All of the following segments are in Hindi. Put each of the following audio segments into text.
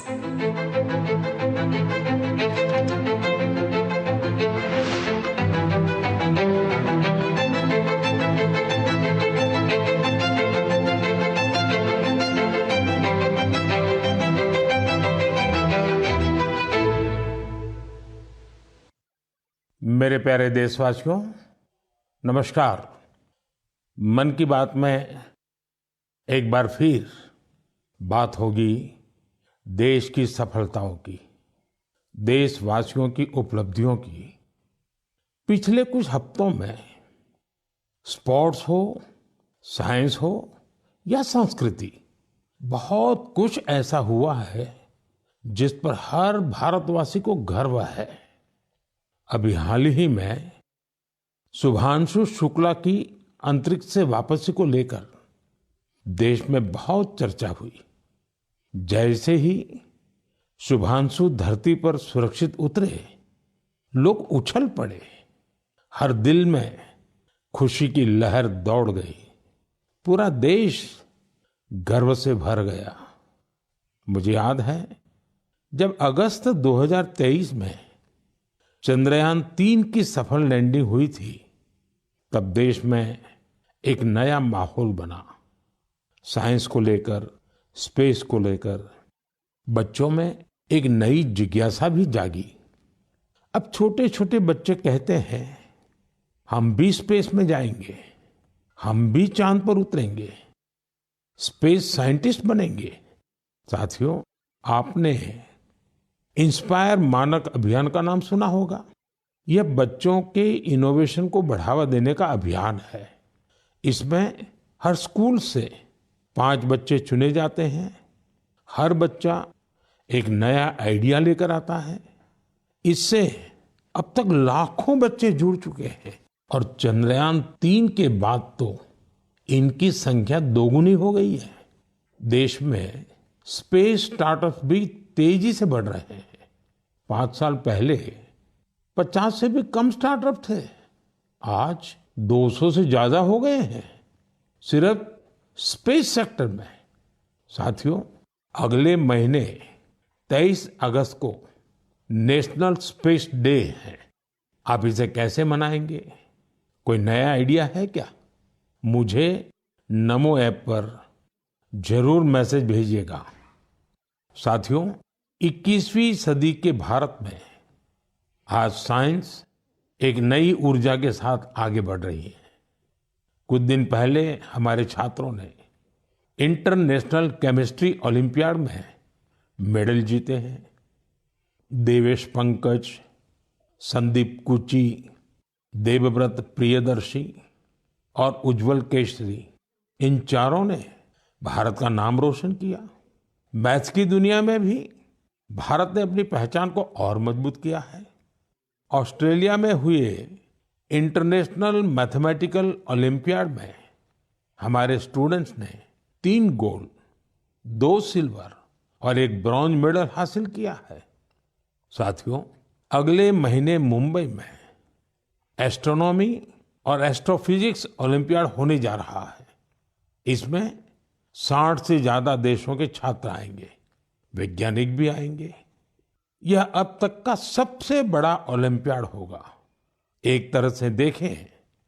मेरे प्यारे देशवासियों, नमस्कार। मन की बात में एक बार फिर बात होगी देश की सफलताओं की, देशवासियों की उपलब्धियों की। पिछले कुछ हफ्तों में स्पोर्ट्स हो, साइंस हो या संस्कृति, बहुत कुछ ऐसा हुआ है जिस पर हर भारतवासी को गर्व है। अभी हाल ही में शुभांशु शुक्ला की अंतरिक्ष से वापसी को लेकर देश में बहुत चर्चा हुई। जैसे ही शुभांशु धरती पर सुरक्षित उतरे, लोग उछल पड़े। हर दिल में खुशी की लहर दौड़ गई। पूरा देश गर्व से भर गया। मुझे याद है, जब अगस्त 2023 में चंद्रयान-3 की सफल लैंडिंग हुई थी, तब देश में एक नया माहौल बना। साइंस को लेकर, स्पेस को लेकर बच्चों में एक नई जिज्ञासा भी जागी। अब छोटे छोटे बच्चे कहते हैं, हम भी स्पेस में जाएंगे, हम भी चांद पर उतरेंगे, स्पेस साइंटिस्ट बनेंगे। साथियों, आपने इंस्पायर मानक अभियान का नाम सुना होगा। यह बच्चों के इनोवेशन को बढ़ावा देने का अभियान है। इसमें हर स्कूल से 5 बच्चे चुने जाते हैं। हर बच्चा एक नया आइडिया लेकर आता है। इससे अब तक लाखों बच्चे जुड़ चुके हैं और चंद्रयान-3 के बाद तो इनकी संख्या दोगुनी हो गई है। देश में स्पेस स्टार्टअप भी तेजी से बढ़ रहे हैं। 5 साल पहले 50 से भी कम स्टार्टअप थे, आज 200 से ज्यादा हो गए हैं, सिर्फ स्पेस सेक्टर में। साथियों, अगले महीने 23 अगस्त को नेशनल स्पेस डे है। आप इसे कैसे मनाएंगे? कोई नया आइडिया है क्या? मुझे नमो ऐप पर जरूर मैसेज भेजिएगा। साथियों, 21वीं सदी के भारत में आज साइंस एक नई ऊर्जा के साथ आगे बढ़ रही है। कुछ दिन पहले हमारे छात्रों ने इंटरनेशनल केमिस्ट्री ओलंपियाड में मेडल जीते हैं। देवेश पंकज, संदीप कुची, देवव्रत प्रियदर्शी और उज्जवल केशरी, इन चारों ने भारत का नाम रोशन किया। मैथ्स की दुनिया में भी भारत ने अपनी पहचान को और मजबूत किया है। ऑस्ट्रेलिया में हुए इंटरनेशनल मैथमेटिकल ओलंपियाड में हमारे स्टूडेंट्स ने 3 गोल्ड, 2 सिल्वर और 1 ब्रॉन्ज मेडल हासिल किया है। साथियों, अगले महीने मुंबई में एस्ट्रोनॉमी और एस्ट्रोफिजिक्स ओलंपियाड होने जा रहा है। इसमें 60 से ज्यादा देशों के छात्र आएंगे, वैज्ञानिक भी आएंगे। यह अब तक का सबसे बड़ा ओलंपियाड होगा। एक तरह से देखें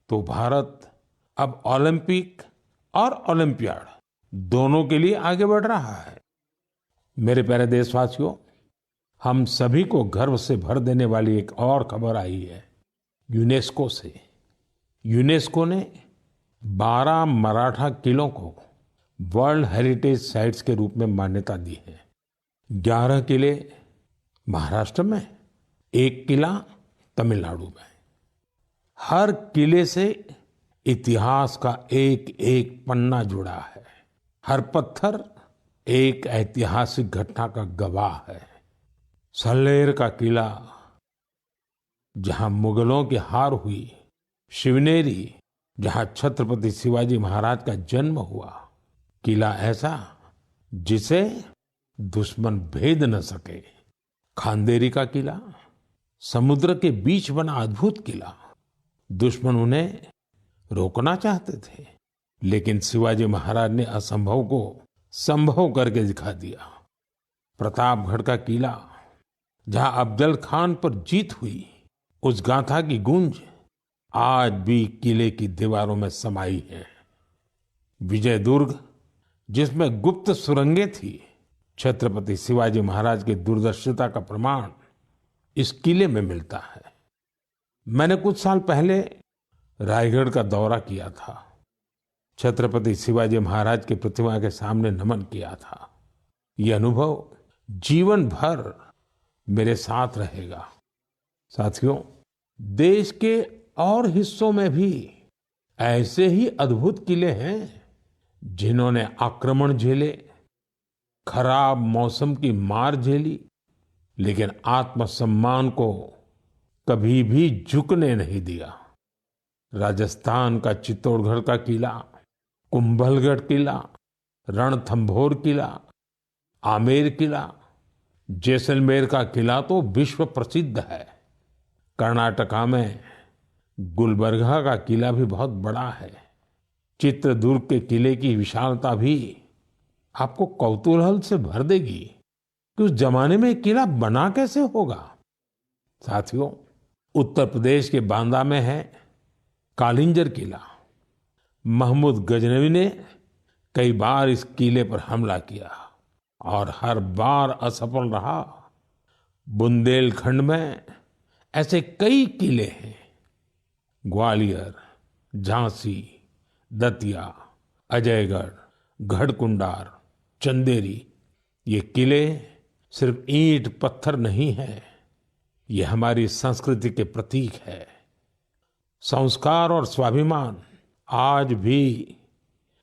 तो भारत अब ओलंपिक और ओलंपियाड दोनों के लिए आगे बढ़ रहा है। मेरे प्यारे देशवासियों, हम सभी को गर्व से भर देने वाली एक और खबर आई है यूनेस्को से। यूनेस्को ने 12 मराठा किलों को वर्ल्ड हेरिटेज साइट्स के रूप में मान्यता दी है। 11 किले महाराष्ट्र में, 1 किला तमिलनाडु में। हर किले से इतिहास का एक एक पन्ना जुड़ा है। हर पत्थर एक ऐतिहासिक घटना का गवाह है। सल्लेर का किला, जहां मुगलों की हार हुई, शिवनेरी, जहां छत्रपति शिवाजी महाराज का जन्म हुआ, किला ऐसा जिसे दुश्मन भेद न सके। खांदेरी का किला, समुद्र के बीच बना अद्भुत किला। दुश्मन उन्हें रोकना चाहते थे, लेकिन शिवाजी महाराज ने असंभव को संभव करके दिखा दिया। प्रतापगढ़ का किला, जहां अफजल खान पर जीत हुई, उस गाथा की गूंज आज भी किले की दीवारों में समाई है। विजय दुर्ग, जिसमें गुप्त सुरंगें थी, छत्रपति शिवाजी महाराज की दूरदर्शिता का प्रमाण इस किले में मिलता है। मैंने कुछ साल पहले रायगढ़ का दौरा किया था। छत्रपति शिवाजी महाराज की प्रतिमा के सामने नमन किया था। ये अनुभव जीवन भर मेरे साथ रहेगा। साथियों, देश के और हिस्सों में भी ऐसे ही अद्भुत किले हैं जिन्होंने आक्रमण झेले, खराब मौसम की मार झेली, लेकिन आत्मसम्मान को कभी भी झुकने नहीं दिया। राजस्थान का चित्तौड़गढ़ का किला, कुंभलगढ़ किला, रणथंभौर किला, आमेर किला, जैसलमेर का किला तो विश्व प्रसिद्ध है। कर्नाटका में गुलबर्गा का किला भी बहुत बड़ा है। चित्रदुर्ग के किले की विशालता भी आपको कौतूहल से भर देगी कि उस जमाने में किला बना कैसे होगा। साथियों, उत्तर प्रदेश के बांदा में है कालिंजर किला। महमूद गजनवी ने कई बार इस किले पर हमला किया और हर बार असफल रहा। बुंदेलखंड में ऐसे कई किले हैं। ग्वालियर, झांसी, दतिया, अजयगढ़, गढ़कुंडार, चंदेरी, ये किले सिर्फ ईंट पत्थर नहीं है, ये हमारी संस्कृति के प्रतीक है। संस्कार और स्वाभिमान आज भी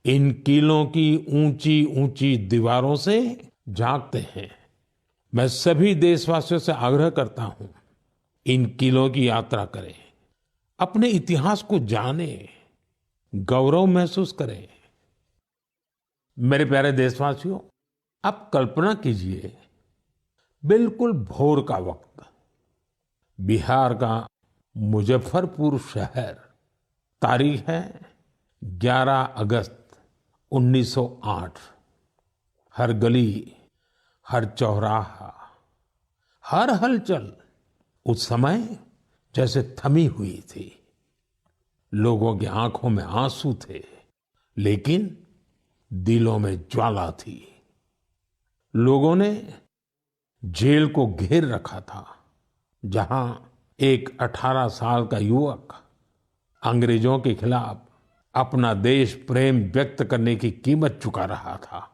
इन किलों की ऊंची ऊंची दीवारों से झांकते हैं। मैं सभी देशवासियों से आग्रह करता हूं, इन किलों की यात्रा करें, अपने इतिहास को जानें, गौरव महसूस करें। मेरे प्यारे देशवासियों, आप कल्पना कीजिए, बिल्कुल भोर का वक्त, बिहार का मुजफ्फरपुर शहर, तारीख है 11 अगस्त 1908। हर गली, हर चौराहा, हर हलचल उस समय जैसे थमी हुई थी। लोगों की आंखों में आंसू थे, लेकिन दिलों में ज्वाला थी। लोगों ने जेल को घेर रखा था, जहां एक 18 साल का युवक अंग्रेजों के खिलाफ अपना देश प्रेम व्यक्त करने की कीमत चुका रहा था।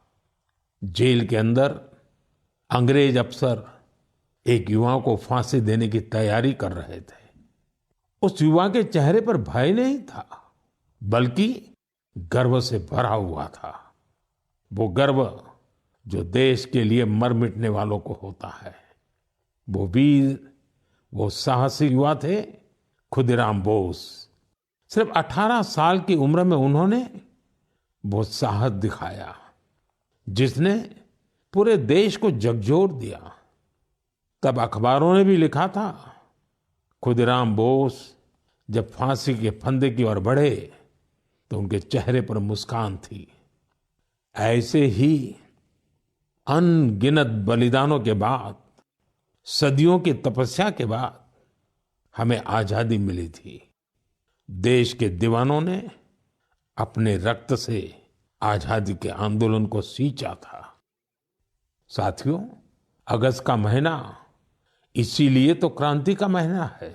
जेल के अंदर अंग्रेज अफसर एक युवा को फांसी देने की तैयारी कर रहे थे। उस युवा के चेहरे पर भय नहीं था, बल्कि गर्व से भरा हुआ था। वो गर्व जो देश के लिए मर मिटने वालों को होता है। वो वीर, वो साहसी युवा थे खुदीराम बोस। सिर्फ 18 साल की उम्र में उन्होंने वो साहस दिखाया जिसने पूरे देश को झकझोर दिया। तब अखबारों ने भी लिखा था, खुदीराम बोस जब फांसी के फंदे की ओर बढ़े तो उनके चेहरे पर मुस्कान थी। ऐसे ही अनगिनत बलिदानों के बाद, सदियों की तपस्या के बाद हमें आजादी मिली थी। देश के दीवानों ने अपने रक्त से आजादी के आंदोलन को सींचा था। साथियों, अगस्त का महीना इसीलिए तो क्रांति का महीना है।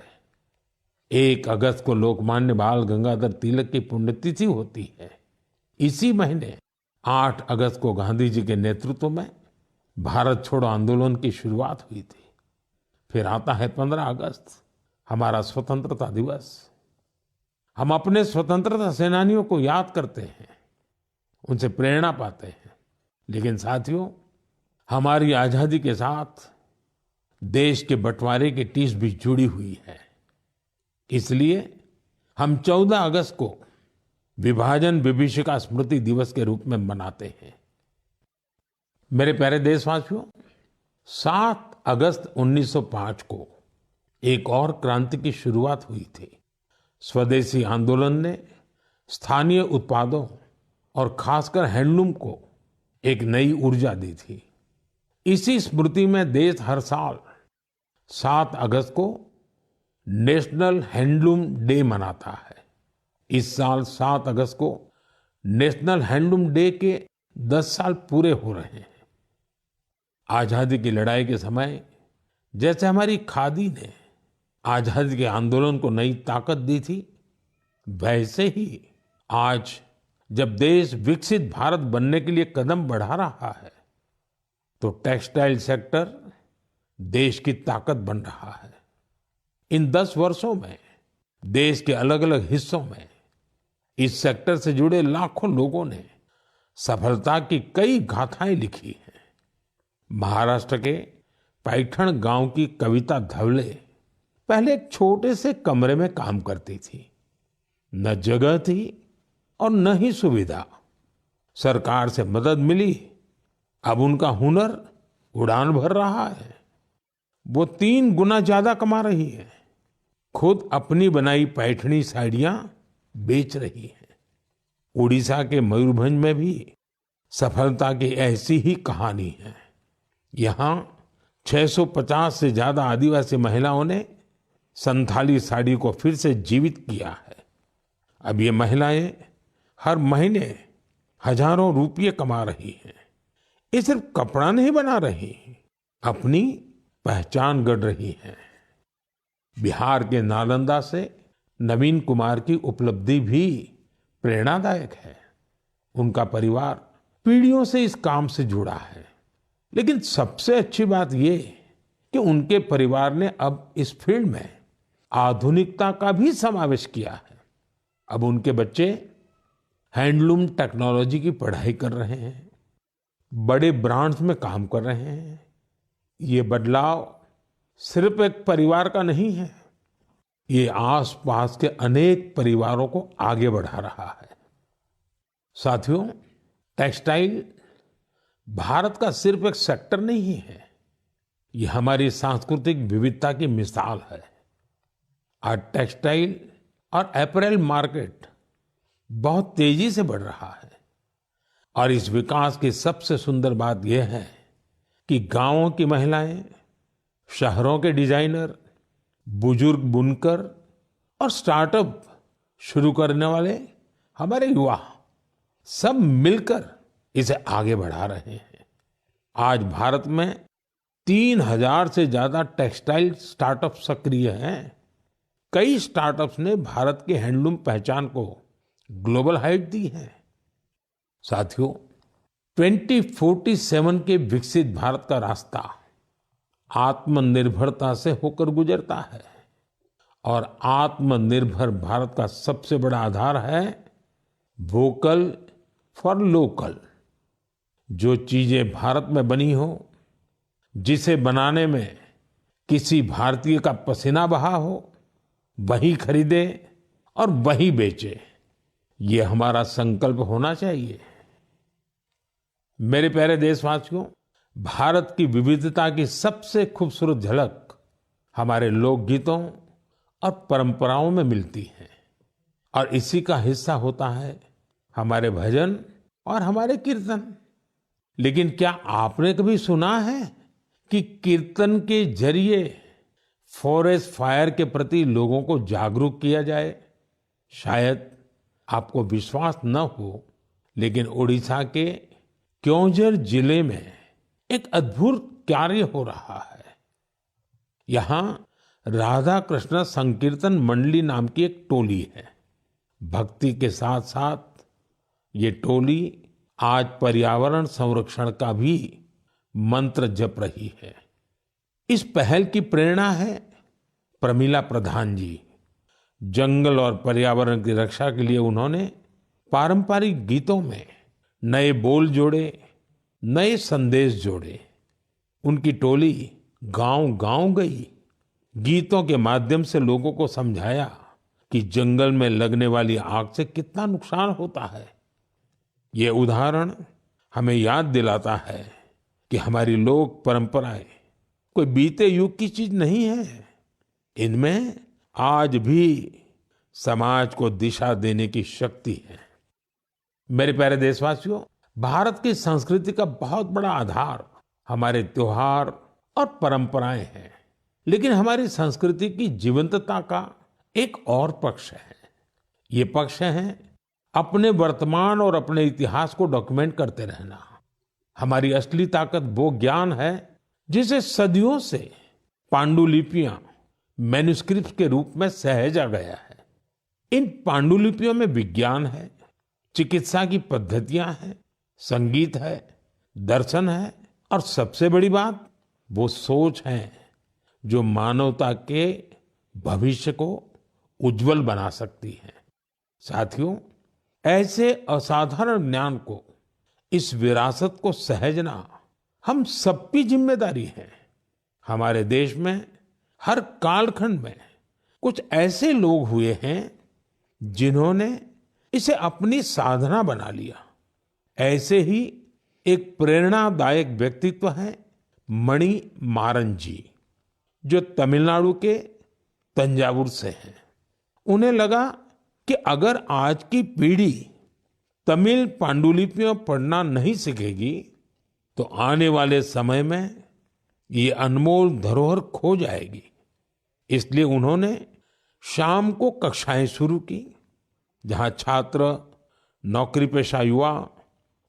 1 अगस्त को लोकमान्य बाल गंगाधर तिलक की पुण्यतिथि होती है। इसी महीने 8 अगस्त को गांधी जी के नेतृत्व में भारत छोड़ो आंदोलन की शुरुआत हुई थी। फिर आता है 15 अगस्त, हमारा स्वतंत्रता दिवस। हम अपने स्वतंत्रता सेनानियों को याद करते हैं, उनसे प्रेरणा पाते हैं। लेकिन साथियों, हमारी आजादी के साथ देश के बंटवारे की टीस भी जुड़ी हुई है। इसलिए हम 14 अगस्त को विभाजन विभीषिका स्मृति दिवस के रूप में मनाते हैं। मेरे प्यारे देशवासियों, 7 अगस्त 1905 को एक और क्रांति की शुरुआत हुई थी। स्वदेशी आंदोलन ने स्थानीय उत्पादों और खासकर हैंडलूम को एक नई ऊर्जा दी थी। इसी स्मृति में देश हर साल 7 अगस्त को नेशनल हैंडलूम डे मनाता है। इस साल 7 अगस्त को नेशनल हैंडलूम डे के 10 साल पूरे हो रहे हैं। आजादी की लड़ाई के समय जैसे हमारी खादी ने आजादी के आंदोलन को नई ताकत दी थी, वैसे ही आज जब देश विकसित भारत बनने के लिए कदम बढ़ा रहा है, तो टेक्सटाइल सेक्टर देश की ताकत बन रहा है। इन 10 वर्षों में देश के अलग अलग हिस्सों में इस सेक्टर से जुड़े लाखों लोगों ने सफलता की कई गाथाएं लिखी हैं। महाराष्ट्र के पैठण गांव की कविता धवले पहले एक छोटे से कमरे में काम करती थी। न जगह थी और न ही सुविधा। सरकार से मदद मिली, अब उनका हुनर उड़ान भर रहा है। वो 3 गुना ज्यादा कमा रही है। खुद अपनी बनाई पैठणी साड़ियां बेच रही है। उड़ीसा के मयूरभंज में भी सफलता की ऐसी ही कहानी है। यहाँ 650 से ज्यादा आदिवासी महिलाओं ने संथाली साड़ी को फिर से जीवित किया है। अब ये महिलाएं हर महीने हजारों रुपये कमा रही हैं। ये सिर्फ कपड़ा नहीं बना रही, अपनी पहचान गढ़ रही हैं। बिहार के नालंदा से नवीन कुमार की उपलब्धि भी प्रेरणादायक है। उनका परिवार पीढ़ियों से इस काम से जुड़ा है। लेकिन सबसे अच्छी बात ये कि उनके परिवार ने अब इस फील्ड में आधुनिकता का भी समावेश किया है। अब उनके बच्चे हैंडलूम टेक्नोलॉजी की पढ़ाई कर रहे हैं, बड़े ब्रांड्स में काम कर रहे हैं। ये बदलाव सिर्फ एक परिवार का नहीं है, ये आसपास के अनेक परिवारों को आगे बढ़ा रहा है। साथियों, टेक्सटाइल भारत का सिर्फ एक सेक्टर नहीं है, ये हमारी सांस्कृतिक विविधता की मिसाल है। आज टेक्सटाइल और अपैरेल मार्केट बहुत तेजी से बढ़ रहा है और इस विकास की सबसे सुंदर बात यह है कि गांवों की महिलाएं, शहरों के डिजाइनर, बुजुर्ग बुनकर और स्टार्टअप शुरू करने वाले हमारे युवा सब मिलकर इसे आगे बढ़ा रहे हैं। आज भारत में 3000 से ज्यादा टेक्सटाइल स्टार्टअप सक्रिय हैं। कई स्टार्टअप्स ने भारत की हैंडलूम पहचान को ग्लोबल हाइट दी है। साथियों, 2047 के विकसित भारत का रास्ता आत्मनिर्भरता से होकर गुजरता है और आत्मनिर्भर भारत का सबसे बड़ा आधार है वोकल फॉर लोकल। जो चीजें भारत में बनी हो, जिसे बनाने में किसी भारतीय का पसीना बहा हो, वही खरीदे और वही बेचे, ये हमारा संकल्प होना चाहिए। मेरे प्यारे देशवासियों, भारत की विविधता की सबसे खूबसूरत झलक हमारे लोकगीतों और परंपराओं में मिलती है और इसी का हिस्सा होता है हमारे भजन और हमारे कीर्तन। लेकिन क्या आपने कभी सुना है कि कीर्तन के जरिए फॉरेस्ट फायर के प्रति लोगों को जागरूक किया जाए? शायद आपको विश्वास न हो, लेकिन ओडिशा के क्योंझर जिले में एक अद्भुत कार्य हो रहा है। यहाँ राधा कृष्ण संकीर्तन मंडली नाम की एक टोली है। भक्ति के साथ साथ ये टोली आज पर्यावरण संरक्षण का भी मंत्र जप रही है। इस पहल की प्रेरणा है प्रमिला प्रधान जी। जंगल और पर्यावरण की रक्षा के लिए उन्होंने पारंपरिक गीतों में नए बोल जोड़े, नए संदेश जोड़े। उनकी टोली गांव-गांव गई, गीतों के माध्यम से लोगों को समझाया कि जंगल में लगने वाली आग से कितना नुकसान होता है। ये उदाहरण हमें याद दिलाता है कि हमारी लोक परंपराएं कोई बीते युग की चीज नहीं है। इनमें आज भी समाज को दिशा देने की शक्ति है। मेरे प्यारे देशवासियों, भारत की संस्कृति का बहुत बड़ा आधार हमारे त्योहार और परंपराएं हैं, लेकिन हमारी संस्कृति की जीवंतता का एक और पक्ष है। ये पक्ष है अपने वर्तमान और अपने इतिहास को डॉक्यूमेंट करते रहना। हमारी असली ताकत वो ज्ञान है जिसे सदियों से पांडुलिपियां मैन्युस्क्रिप्ट के रूप में सहेजा गया है। इन पांडुलिपियों में विज्ञान है, चिकित्सा की पद्धतियां हैं, संगीत है, दर्शन है और सबसे बड़ी बात वो सोच है जो मानवता के भविष्य को उज्जवल बना सकती है। साथियों, ऐसे असाधारण ज्ञान को, इस विरासत को सहेजना हम सबकी जिम्मेदारी है। हमारे देश में हर कालखंड में कुछ ऐसे लोग हुए हैं जिन्होंने इसे अपनी साधना बना लिया। ऐसे ही एक प्रेरणादायक व्यक्तित्व है मणि मारन जी, जो तमिलनाडु के तंजावुर से हैं। उन्हें लगा कि अगर आज की पीढ़ी तमिल पांडुलिपियां पढ़ना नहीं सीखेगी तो आने वाले समय में ये अनमोल धरोहर खो जाएगी। इसलिए उन्होंने शाम को कक्षाएं शुरू की, जहां छात्र, नौकरी पेशा युवा,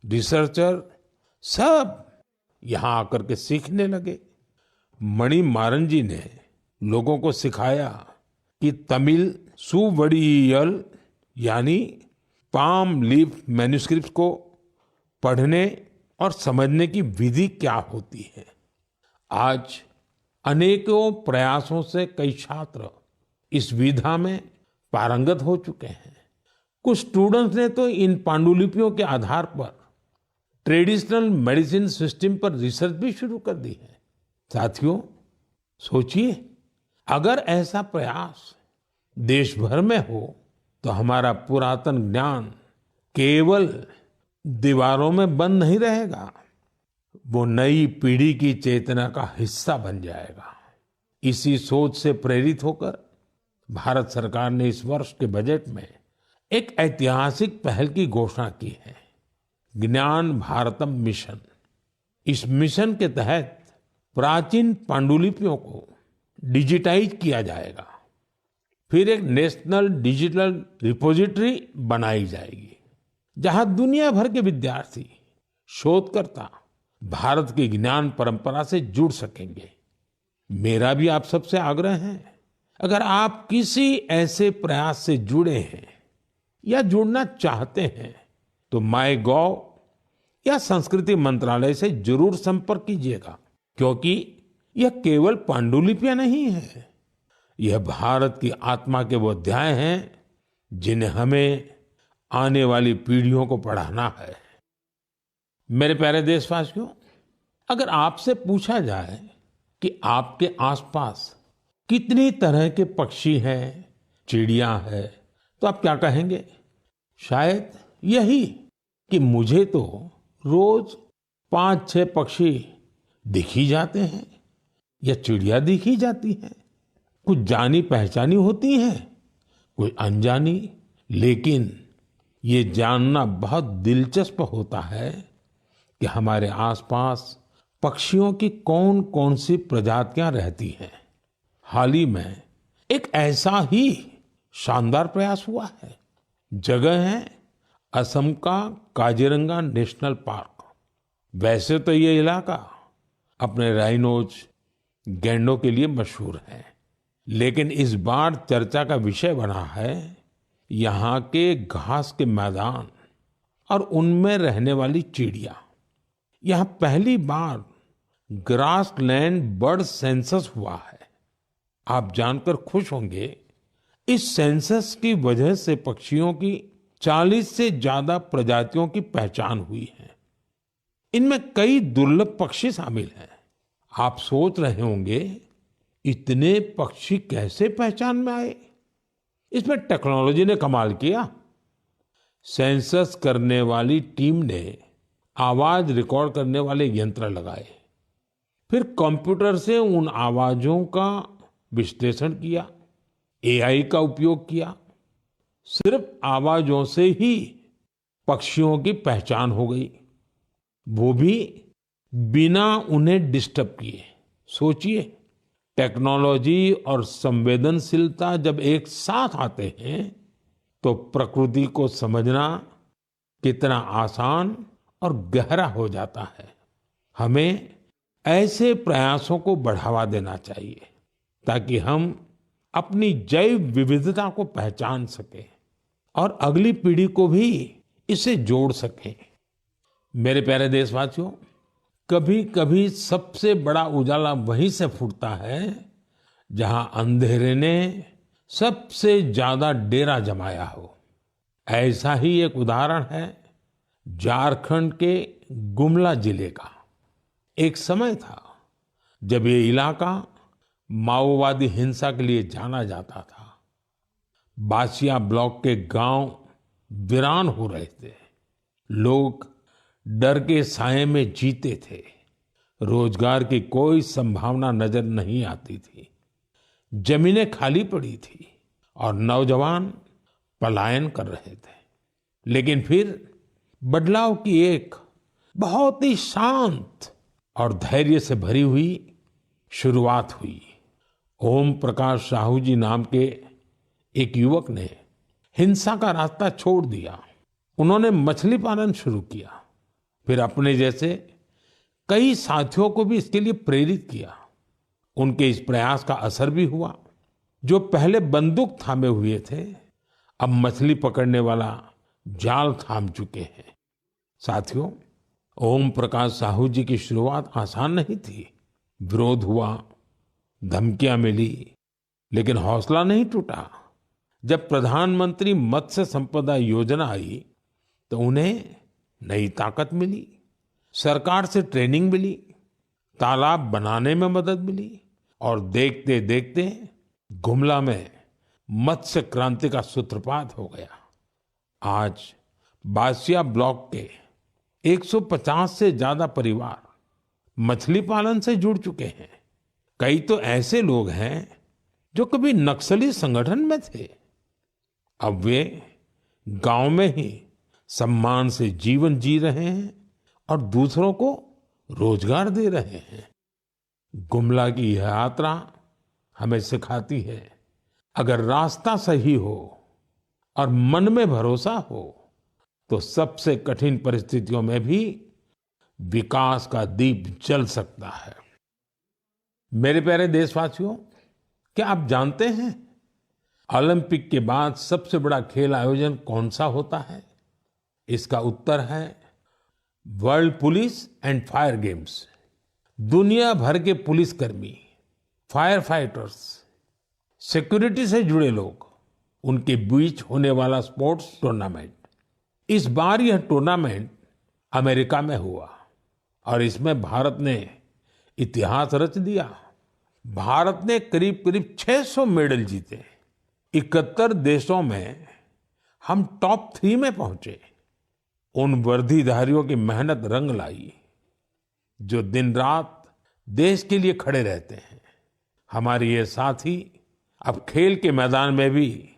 रिसर्चर सब यहां आकर के सीखने लगे। मणि मारन जी ने लोगों को सिखाया कि तमिल सुवड़ियल यानी पाम लीफ मैन्युस्क्रिप्ट को पढ़ने और समझने की विधि क्या होती है। आज अनेकों प्रयासों से कई छात्र इस विधा में पारंगत हो चुके हैं। कुछ स्टूडेंट्स ने तो इन पांडुलिपियों के आधार पर ट्रेडिशनल मेडिसिन सिस्टम पर रिसर्च भी शुरू कर दी है। साथियों, सोचिए, अगर ऐसा प्रयास देश भर में हो तो हमारा पुरातन ज्ञान केवल दीवारों में बंद नहीं रहेगा, वो नई पीढ़ी की चेतना का हिस्सा बन जाएगा। इसी सोच से प्रेरित होकर भारत सरकार ने इस वर्ष के बजट में एक ऐतिहासिक पहल की घोषणा की है, ज्ञान भारतम मिशन। इस मिशन के तहत प्राचीन पांडुलिपियों को डिजिटाइज किया जाएगा। फिर एक नेशनल डिजिटल रिपोजिटरी बनाई जाएगी, जहां दुनिया भर के विद्यार्थी, शोधकर्ता भारत की ज्ञान परंपरा से जुड़ सकेंगे। मेरा भी आप सबसे आग्रह है, अगर आप किसी ऐसे प्रयास से जुड़े हैं या जुड़ना चाहते हैं तो माईगॉव या संस्कृति मंत्रालय से जरूर संपर्क कीजिएगा, क्योंकि यह केवल पांडुलिपियां नहीं है, यह भारत की आत्मा के वो अध्याय हैं जिन्हें हमें आने वाली पीढ़ियों को पढ़ाना है। मेरे प्यारे देशवासियों, अगर आपसे पूछा जाए कि आपके आसपास कितनी तरह के पक्षी हैं, चिड़िया है, तो आप क्या कहेंगे? शायद यही कि मुझे तो रोज 5-6 पक्षी दिख ही जाते हैं या चिड़िया दिख ही जाती है। कुछ जानी पहचानी होती हैं, कुछ अनजानी, लेकिन ये जानना बहुत दिलचस्प होता है कि हमारे आसपास पक्षियों की कौन कौन सी प्रजातियां रहती हैं। हाल ही में एक ऐसा ही शानदार प्रयास हुआ है। जगह है असम का काजीरंगा नेशनल पार्क। वैसे तो ये इलाका अपने राइनोज, गैंडों के लिए मशहूर है, लेकिन इस बार चर्चा का विषय बना है यहाँ के घास के मैदान और उनमें रहने वाली चिड़िया। यहाँ पहली बार ग्रासलैंड बर्ड सेंसस हुआ है। आप जानकर खुश होंगे, इस सेंसस की वजह से पक्षियों की 40 से ज्यादा प्रजातियों की पहचान हुई है। इनमें कई दुर्लभ पक्षी शामिल हैं। आप सोच रहे होंगे, इतने पक्षी कैसे पहचान में आए? इसमें टेक्नोलॉजी ने कमाल किया। सेंसस करने वाली टीम ने आवाज रिकॉर्ड करने वाले यंत्र लगाए, फिर कंप्यूटर से उन आवाजों का विश्लेषण किया, एआई का उपयोग किया। सिर्फ आवाजों से ही पक्षियों की पहचान हो गई, वो भी बिना उन्हें डिस्टर्ब किए। सोचिए, टेक्नोलॉजी और संवेदनशीलता जब एक साथ आते हैं तो प्रकृति को समझना कितना आसान और गहरा हो जाता है। हमें ऐसे प्रयासों को बढ़ावा देना चाहिए ताकि हम अपनी जैव विविधता को पहचान सकें और अगली पीढ़ी को भी इसे जोड़ सकें। मेरे प्यारे देशवासियों, कभी कभी सबसे बड़ा उजाला वहीं से फूटता है जहां अंधेरे ने सबसे ज्यादा डेरा जमाया हो। ऐसा ही एक उदाहरण है झारखंड के गुमला जिले का। एक समय था जब ये इलाका माओवादी हिंसा के लिए जाना जाता था। बासिया ब्लॉक के गांव वीरान हो रहे थे। लोग डर के साये में जीते थे। रोजगार की कोई संभावना नजर नहीं आती थी। जमीनें खाली पड़ी थी और नौजवान पलायन कर रहे थे। लेकिन फिर बदलाव की एक बहुत ही शांत और धैर्य से भरी हुई शुरुआत हुई। ओम प्रकाश साहू जी नाम के एक युवक ने हिंसा का रास्ता छोड़ दिया। उन्होंने मछली पालन शुरू किया। फिर अपने जैसे कई साथियों को भी इसके लिए प्रेरित किया। उनके इस प्रयास का असर भी हुआ। जो पहले बंदूक थामे हुए थे, अब मछली पकड़ने वाला जाल थाम चुके हैं। साथियों, ओम प्रकाश साहू जी की शुरुआत आसान नहीं थी। विरोध हुआ, धमकियां मिली, लेकिन हौसला नहीं टूटा। जब प्रधानमंत्री मत्स्य संपदा योजना आई तो उन्हें नई ताकत मिली। सरकार से ट्रेनिंग मिली, तालाब बनाने में मदद मिली और देखते देखते गुमला में मत्स्य क्रांति का सूत्रपात हो गया। आज बासिया ब्लॉक के 150 से ज्यादा परिवार मछली पालन से जुड़ चुके हैं। कई तो ऐसे लोग हैं जो कभी नक्सली संगठन में थे। अब वे गांव में ही सम्मान से जीवन जी रहे हैं और दूसरों को रोजगार दे रहे हैं। गुमला की यह यात्रा हमें सिखाती है, अगर रास्ता सही हो और मन में भरोसा हो तो सबसे कठिन परिस्थितियों में भी विकास का दीप जल सकता है। मेरे प्यारे देशवासियों, क्या आप जानते हैं ओलंपिक के बाद सबसे बड़ा खेल आयोजन कौन सा होता है? इसका उत्तर है world police and fire games. दुनिया भर के पुलिसकर्मी, फायर फाइटर्स, सिक्योरिटी से जुड़े लोग, उनके बीच होने वाला स्पोर्ट्स टूर्नामेंट। इस बार यह टूर्नामेंट अमेरिका में हुआ और इसमें भारत ने इतिहास रच दिया। भारत ने करीब करीब 600 मेडल जीते। 71 देशों में हम टॉप 3 में पहुंचे। उन वर्दीधारियों की मेहनत रंग लाई जो दिन रात देश के लिए खड़े रहते हैं। हमारे ये साथी अब खेल के मैदान में भी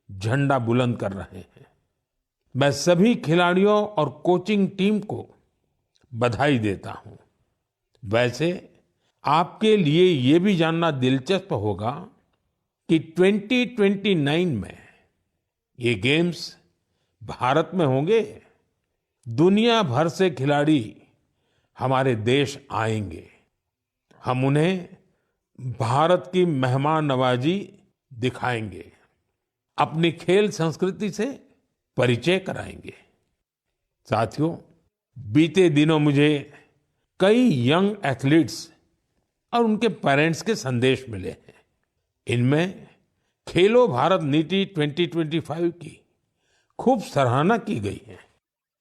झंडा बुलंद कर रहे हैं। मैं सभी खिलाड़ियों और कोचिंग टीम को बधाई देता हूं। वैसे आपके लिए ये भी जानना दिलचस्प होगा कि 2029 में ये गेम्स भारत में होंगे। दुनिया भर से खिलाड़ी हमारे देश आएंगे। हम उन्हें भारत की मेहमान नवाजी दिखाएंगे, अपनी खेल संस्कृति से परिचय कराएंगे। साथियों, बीते दिनों मुझे कई यंग एथलीट्स और उनके पेरेंट्स के संदेश मिले हैं। इनमें खेलो भारत नीति 2025 की खूब सराहना की गई है।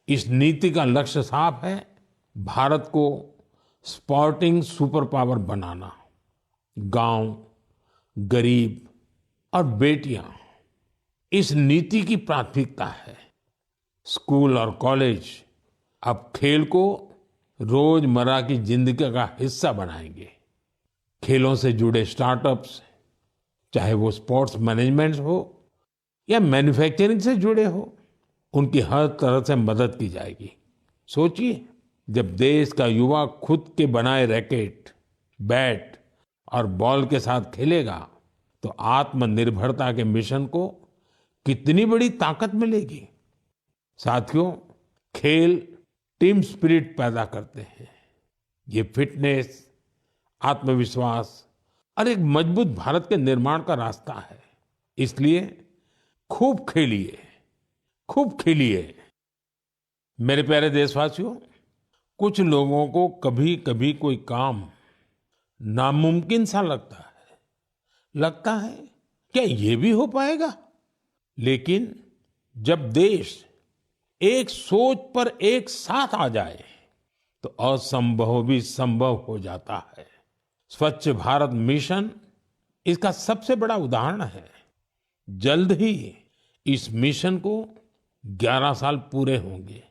इस नीति का लक्ष्य साफ है, भारत को स्पोर्टिंग सुपर पावर बनाना। गांव, गरीब और बेटियां इस नीति की प्राथमिकता है। स्कूल और कॉलेज अब खेल को रोजमर्रा की जिंदगी का हिस्सा बनाएंगे। खेलों से जुड़े स्टार्टअप्स, चाहे वो स्पोर्ट्स मैनेजमेंट हो या मैन्युफैक्चरिंग से जुड़े हो, उनकी हर तरह से मदद की जाएगी। सोचिए, जब देश का युवा खुद के बनाए रैकेट, बैट और बॉल के साथ खेलेगा तो आत्मनिर्भरता के मिशन को कितनी बड़ी ताकत मिलेगी। साथियों, खेल टीम स्पिरिट पैदा करते हैं। ये फिटनेस, आत्मविश्वास और एक मजबूत भारत के निर्माण का रास्ता है। इसलिए खूब खेलिए, खूब खेलिए। मेरे प्यारे देशवासियों, कुछ लोगों को कभी कभी कोई काम नामुमकिन सा लगता है क्या ये भी हो पाएगा? लेकिन जब देश एक सोच पर एक साथ आ जाए तो असंभव भी संभव हो जाता है। स्वच्छ भारत मिशन इसका सबसे बड़ा उदाहरण है। जल्द ही इस मिशन को 11 साल पूरे होंगे,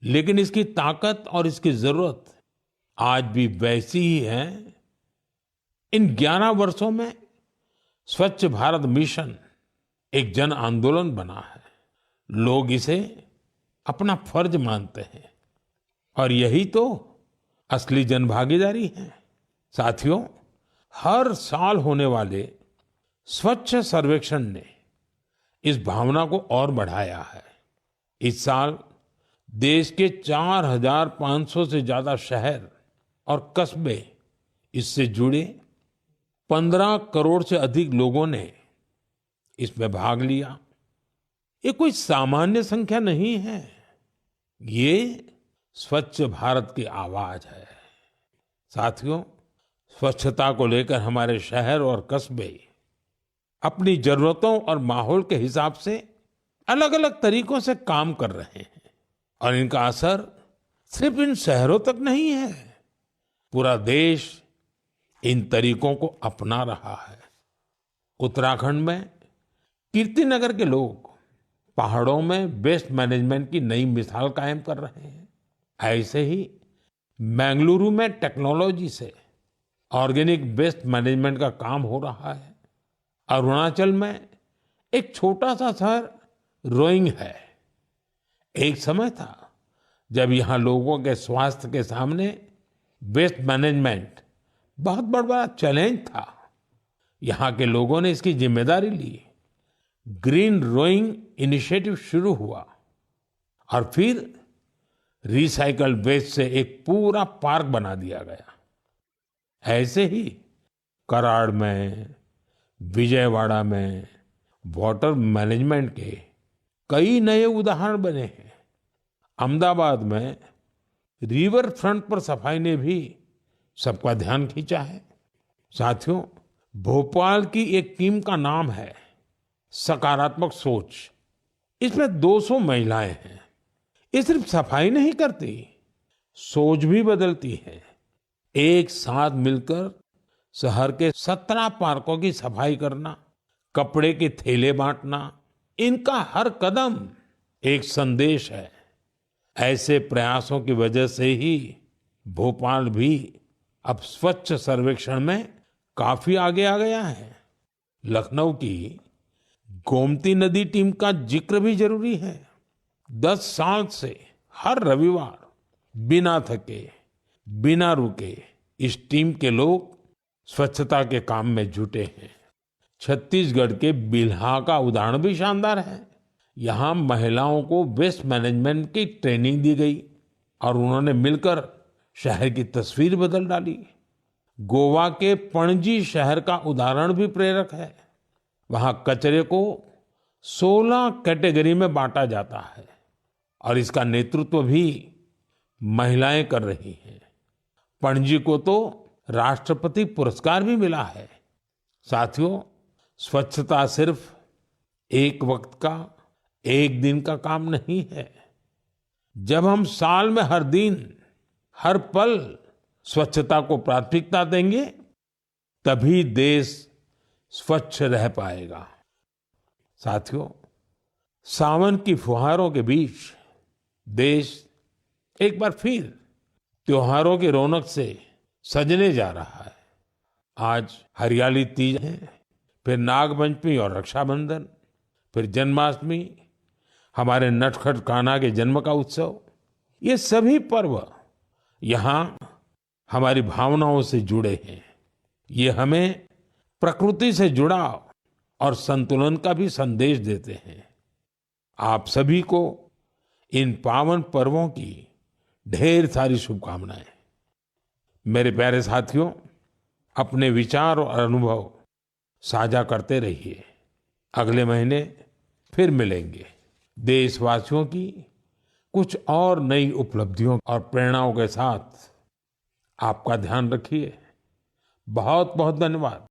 लेकिन इसकी ताकत और इसकी जरूरत आज भी वैसी ही है। इन 11 वर्षों में स्वच्छ भारत मिशन एक जन आंदोलन बना है। लोग इसे अपना फर्ज मानते हैं और यही तो असली जनभागीदारी है। साथियों, हर साल होने वाले स्वच्छ सर्वेक्षण ने इस भावना को और बढ़ाया है। इस साल देश के 4,500 से ज्यादा शहर और कस्बे इससे जुड़े 15 करोड़ से अधिक लोगों ने इसमें भाग लिया। ये कोई सामान्य संख्या नहीं है, ये स्वच्छ भारत की आवाज है। साथियों, स्वच्छता को लेकर हमारे शहर और कस्बे अपनी जरूरतों और माहौल के हिसाब से अलग अलग तरीकों से काम कर रहे हैं और इनका असर सिर्फ इन शहरों तक नहीं है, पूरा देश इन तरीकों को अपना रहा है। उत्तराखंड में कीर्तिनगर के लोग पहाड़ों में वेस्ट मैनेजमेंट की नई मिसाल कायम कर रहे हैं। ऐसे ही बेंगलुरु में टेक्नोलॉजी से ऑर्गेनिक वेस्ट मैनेजमेंट का काम हो रहा है। अरुणाचल में एक छोटा सा शहर रोइंग है। एक समय था जब यहाँ लोगों के स्वास्थ्य के सामने वेस्ट मैनेजमेंट बहुत बड़ा चैलेंज था। यहाँ के लोगों ने इसकी जिम्मेदारी ली। ग्रीन रोइंग इनिशिएटिव शुरू हुआ और फिर रिसाइकल्ड वेस्ट से एक पूरा पार्क बना दिया गया। ऐसे ही कराड़ में, विजयवाड़ा में वाटर मैनेजमेंट के कई नए उदाहरण बने हैं। अहमदाबाद में रिवर फ्रंट पर सफाई ने भी सबका ध्यान खींचा है। साथियों, भोपाल की एक टीम का नाम है सकारात्मक सोच। इसमें 200 महिलाएं हैं। ये सिर्फ सफाई नहीं करती, सोच भी बदलती है। एक साथ मिलकर शहर के 17 पार्कों की सफाई करना, कपड़े के थैले बांटना, इनका हर कदम एक संदेश है। ऐसे प्रयासों की वजह से ही भोपाल भी अब स्वच्छ सर्वेक्षण में काफी आगे आ गया है। लखनऊ की गोमती नदी टीम का जिक्र भी जरूरी है। 10 साल से हर रविवार बिना थके, बिना रुके इस टीम के लोग स्वच्छता के काम में जुटे हैं। छत्तीसगढ़ के बिल्हा का उदाहरण भी शानदार है। यहाँ महिलाओं को वेस्ट मैनेजमेंट की ट्रेनिंग दी गई और उन्होंने मिलकर शहर की तस्वीर बदल डाली। गोवा के पणजी शहर का उदाहरण भी प्रेरक है। वहां कचरे को 16 कैटेगरी में बांटा जाता है और इसका नेतृत्व भी महिलाएं कर रही हैं। पणजी को तो राष्ट्रपति पुरस्कार भी मिला है। साथियों, स्वच्छता सिर्फ एक वक्त का, एक दिन का काम नहीं है। जब हम साल में हर दिन, हर पल स्वच्छता को प्राथमिकता देंगे, तभी देश स्वच्छ रह पाएगा। साथियों, सावन की फुहारों के बीच देश एक बार फिर त्योहारों की रौनक से सजने जा रहा है। आज हरियाली तीज है, फिर नागपंचमी और रक्षाबंधन, फिर जन्माष्टमी, हमारे नटखट कान्हा के जन्म का उत्सव। ये सभी पर्व यहाँ हमारी भावनाओं से जुड़े हैं। ये हमें प्रकृति से जुड़ाव और संतुलन का भी संदेश देते हैं। आप सभी को इन पावन पर्वों की ढेर सारी शुभकामनाएं। मेरे प्यारे साथियों, अपने विचार और अनुभव साझा करते रहिए। अगले महीने फिर मिलेंगे। देशवासियों की कुछ और नई उपलब्धियों और प्रेरणाओं के साथ आपका ध्यान रखिए। बहुत बहुत धन्यवाद।